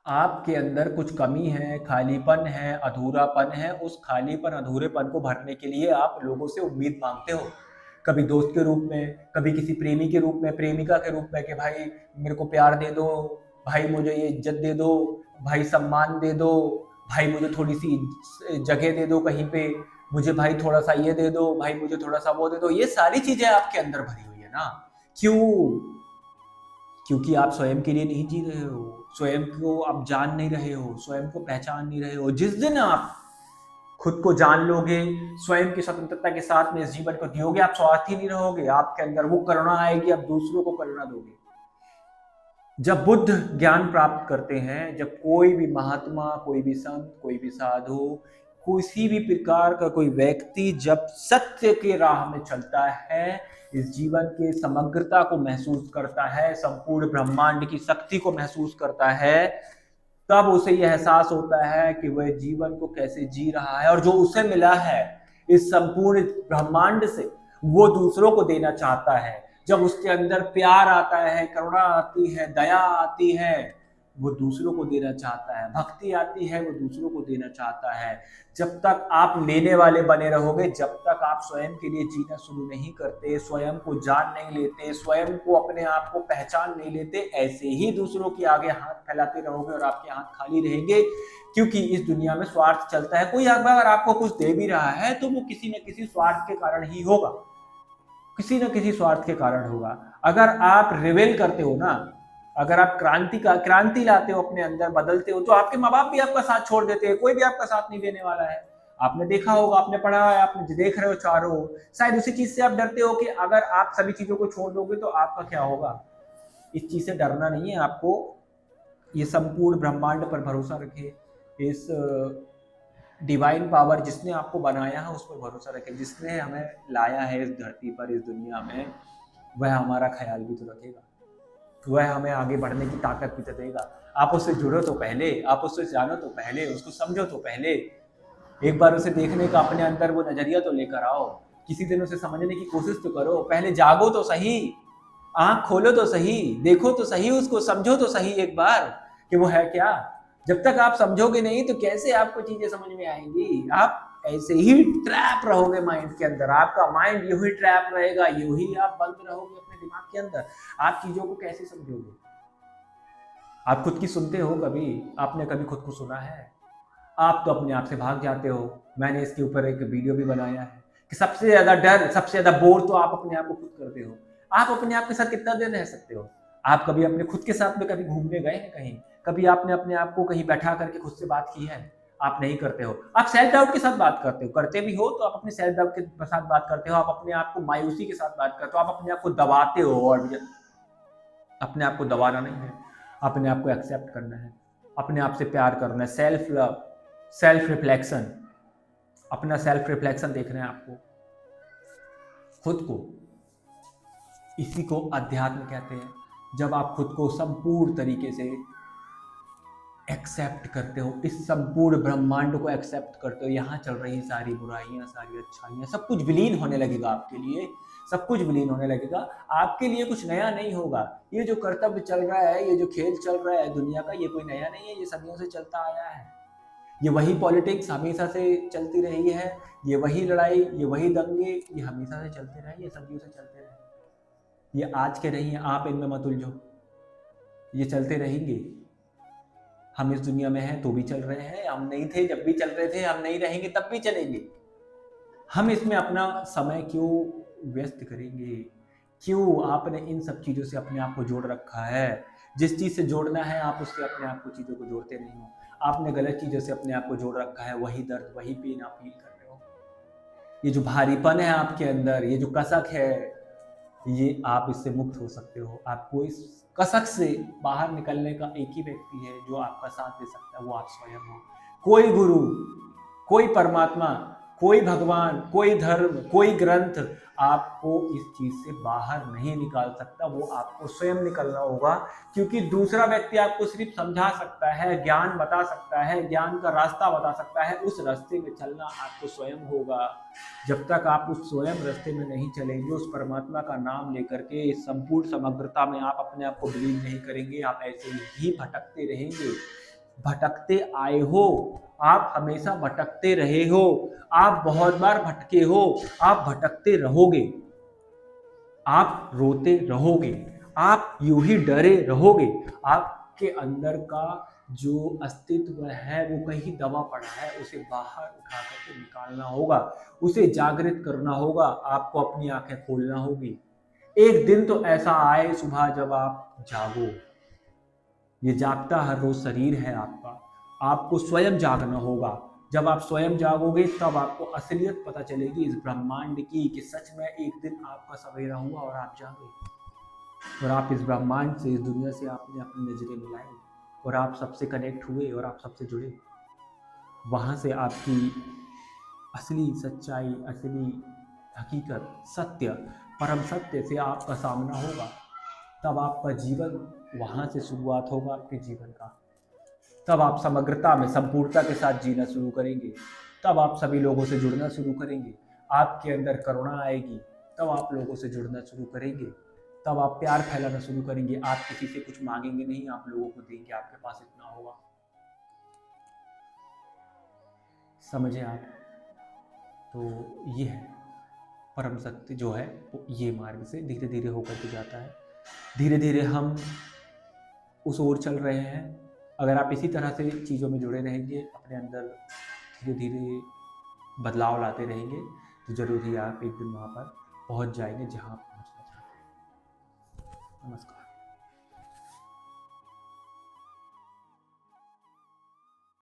आपके अंदर कुछ कमी है, खालीपन है, अधूरापन है, उस खालीपन, अधूरेपन को भरने के लिए आप लोगों से उम्मीद माँगते हो। कभी दोस्त के रूप में, कभी किसी प्रेमी के रूप में, प्रेमिका के रूप में कि भाई मेरे को प्यार दे दो, भाई मुझे ये इज़्ज़त दे दो, भाई सम्मान दे दो, भाई मुझे थोड़ी-सी जगह दे दो कहीं पे, मुझे भाई थोड़ा-सा ये दे दो, भाई मुझे थोड़ा-सा वो दे दो। ये सारी चीज़ें आपके अंदर भरी हुई है ना। क्यों? क्योंकि आप स्वयं के लिए नहीं जी रहे हो, स्वयं को आप जान नहीं रहे हो, स्वयं को पहचान नहीं रहे हो। जिस दिन आप खुद को जान लोगे, स्वयं की स्वतंत्रता के साथ में इस जीवन को जियोगे, आप स्वार्थी नहीं रहोगे, आपके अंदर वो करुणा आएगी, आप दूसरों को करुणा दोगे। जब बुद्ध ज्ञान प्राप्त करते हैं, जब कोई भी महात्मा, कोई भी संत, कोई भी साधु, किसी भी प्रकार का कोई व्यक्ति जब सत्य के राह में चलता है, इस जीवन के समग्रता को महसूस करता है, संपूर्ण ब्रह्मांड की शक्ति को महसूस करता है, तब उसे यह एहसास होता है कि वह जीवन को कैसे जी रहा है, और जो उसे मिला है इस संपूर्ण ब्रह्मांड से वो दूसरों को देना चाहता है। जब उसके अंदर प्यार आता है, करुणा आती है, दया आती है, वो दूसरों को देना चाहता है, भक्ति आती है, वो दूसरों को देना चाहता है। जब तक आप लेने वाले बने रहोगे, जब तक आप स्वयं के लिए जीना शुरू नहीं करते, स्वयं को जान नहीं लेते, स्वयं को, अपने आप को पहचान नहीं लेते, ऐसे ही दूसरों के आगे हाथ फैलाते रहोगे और आपके हाथ खाली रहेंगे। क्योंकि इस दुनिया में स्वार्थ चलता है। कोई अगर आपको कुछ दे भी रहा है तो वो किसी न किसी स्वार्थ के कारण ही होगा, किसी न किसी स्वार्थ के कारण होगा। अगर आप रिवेल करते हो ना, अगर आप क्रांति लाते हो, अपने अंदर बदलते हो, तो आपके माँ बाप भी आपका साथ छोड़ देते हैं, कोई भी आपका साथ नहीं देने वाला है। आपने देखा होगा, आपने पढ़ा है, आपने देख रहे हो चारों ओर, शायद उसी चीज से आप डरते हो कि अगर आप सभी चीजों को छोड़ दोगे तो आपका क्या होगा। इस चीज से डरना नहीं है आपको, ये संपूर्ण ब्रह्मांड पर भरोसा रखे, इस डिवाइन पावर जिसने आपको बनाया है उस पर भरोसा रखें, जिसने हमें लाया है इस धरती पर, इस दुनिया में, वह हमारा ख्याल भी तो रखेगा, वह हमें आगे बढ़ने की ताकत भी तो देगा। आप उससे जुड़ो तो पहले, आप उससे जानो तो पहले, उसको समझो तो पहले, एक बार उसे देखने का अपने अंदर वो नजरिया तो लेकर आओ, किसी दिन उसे समझने की कोशिश तो करो, पहले जागो तो सही, आंख खोलो तो सही, देखो तो सही, उसको समझो तो सही एक बार कि वो है क्या। जब तक आप समझोगे नहीं तो कैसे आपको चीजें समझ में आएंगी। आप ऐसे ही ट्रैप रहोगे माइंड के अंदर, आपका माइंड यूं ही ट्रैप रहेगा, यूं ही आप बंद रहोगे अपने दिमाग के अंदर। आप चीजों को कैसे समझोगे। आप खुद की सुनते हो कभी, आपने कभी खुद को सुना है। आप तो अपने आप से भाग जाते हो। मैंने इसके ऊपर एक वीडियो भी बनाया है कि सबसे ज्यादा डर, सबसे ज्यादा बोर तो आप अपने आप को खुद करते हो। आप अपने आप के साथ कितना देर रह सकते हो। आप कभी अपने खुद के साथ में कभी घूमने गए हैं कहीं, कभी आपने अपने आप को कहीं बैठा करके खुद से बात की है। आप नहीं करते हो। आप सेल्फ डाउट के साथ बात करते हो, करते भी हो तो आप अपने सेल्फ डाउट के साथ बात करते हो, आप अपने आप को मायूसी के साथ बात करते हो, आप अपने आप को दबाते हो। और अपने आप को दबाना नहीं है, अपने आप को एक्सेप्ट करना है, अपने आप से प्यार करना है। सेल्फ लव, सेल्फ रिफ्लेक्शन, अपना सेल्फ रिफ्लेक्शन देखना है आपको, खुद को। इसी को अध्यात्म कहते हैं। जब आप खुद को संपूर्ण तरीके से एक्सेप्ट करते हो, इस संपूर्ण ब्रह्मांड को एक्सेप्ट करते हो, यहाँ चल रही सारी बुराइयां, सारी अच्छाइयां, सब कुछ विलीन होने लगेगा आपके लिए, सब कुछ विलीन होने लगेगा। आपके लिए कुछ नया नहीं होगा। ये जो कर्तव्य चल रहा है, ये जो खेल चल रहा है दुनिया का, ये कोई नया नहीं है, ये सदियों से चलता आया है। ये वही पॉलिटिक्स हमेशा से चलती रही है, ये वही लड़ाई, ये वही दंगे, ये हमेशा से चलते रहे, ये सदियों से चलते रहे। ये आज के नहीं है, आप इनमें मत उलझो, ये चलते रहेंगे। हम इस दुनिया में हैं तो भी चल रहे हैं, हम नहीं थे जब भी चल रहे थे, हम नहीं रहेंगे तब भी चलेंगे। हम इसमें अपना समय क्यों व्यस्त करेंगे। क्यों आपने इन सब चीज़ों से अपने आप को जोड़ रखा है। जिस चीज़ से जोड़ना है आप उससे अपने आप को चीज़ों को जोड़ते नहीं हो। आपने गलत चीज़ों से अपने आप को जोड़ रखा है, वही दर्द, वही पेन आप फील कर रहे हो। ये जो भारीपन है आपके अंदर, ये जो कसक है, ये आप इससे मुक्त हो सकते हो। आपको इस कसक से बाहर निकलने का एक ही व्यक्ति है जो आपका साथ दे सकता है, वो आप स्वयं हो। कोई गुरु, कोई परमात्मा, कोई भगवान, कोई धर्म, कोई ग्रंथ आपको इस चीज से बाहर नहीं निकाल सकता, वो आपको स्वयं निकलना होगा। क्योंकि दूसरा व्यक्ति आपको सिर्फ समझा सकता है, ज्ञान बता सकता है, ज्ञान का रास्ता बता सकता है, उस रास्ते में चलना आपको स्वयं होगा। जब तक आप उस स्वयं रास्ते में नहीं चलेंगे, उस परमात्मा का नाम लेकर के इस संपूर्ण समग्रता में आप अपने आप को विलीन नहीं करेंगे, आप ऐसे ही भटकते रहेंगे। भटकते आए हो, आप हमेशा भटकते रहे हो, आप बहुत बार भटके हो, आप भटकते रहोगे, आप रोते रहोगे, आप यूं ही डरे रहोगे। आपके अंदर का जो अस्तित्व है वो कहीं दबा पड़ा है, उसे बाहर उठा करके निकालना होगा, उसे जागृत करना होगा, आपको अपनी आंखें खोलना होगी। एक दिन तो ऐसा आए सुबह जब आप जागो। ये जागता हर रोज शरीर है आपका, आपको स्वयं जागना होगा। जब आप स्वयं जागोगे तब आपको असलियत पता चलेगी इस ब्रह्मांड की, कि सच में एक दिन आपका सवेरा हुआ और आप जागे, और आप इस ब्रह्मांड से, इस दुनिया से आपने अपनी नजरें मिलाई, और आप सबसे कनेक्ट हुए और आप सबसे जुड़े। वहां से आपकी असली सच्चाई, असली हकीकत, सत्य, परम सत्य से आपका सामना होगा। तब आपका जीवन वहां से शुरुआत होगा आपके जीवन का। तब आप समग्रता में, संपूर्णता के साथ जीना शुरू करेंगे। तब आप सभी लोगों से जुड़ना शुरू करेंगे। आपके अंदर करुणा आएगी, तब आप लोगों से जुड़ना शुरू करेंगे। तब आप प्यार फैलाना शुरू करेंगे। आप किसी से कुछ मांगेंगे नहीं, आप लोगों को देंगे, आपके पास इतना होगा। समझे आप? तो ये है परम सत्य जो है, वो ये मार्ग से धीरे धीरे होकर के जाता है। धीरे धीरे हम उस ओर चल रहे हैं। अगर आप इसी तरह से चीज़ों में जुड़े रहेंगे, अपने अंदर धीरे धीरे बदलाव लाते रहेंगे, तो जरूर ही आप एक दिन वहाँ पर पहुँच जाएंगे जहाँ आप पहुँचना चाहते हैं। नमस्कार।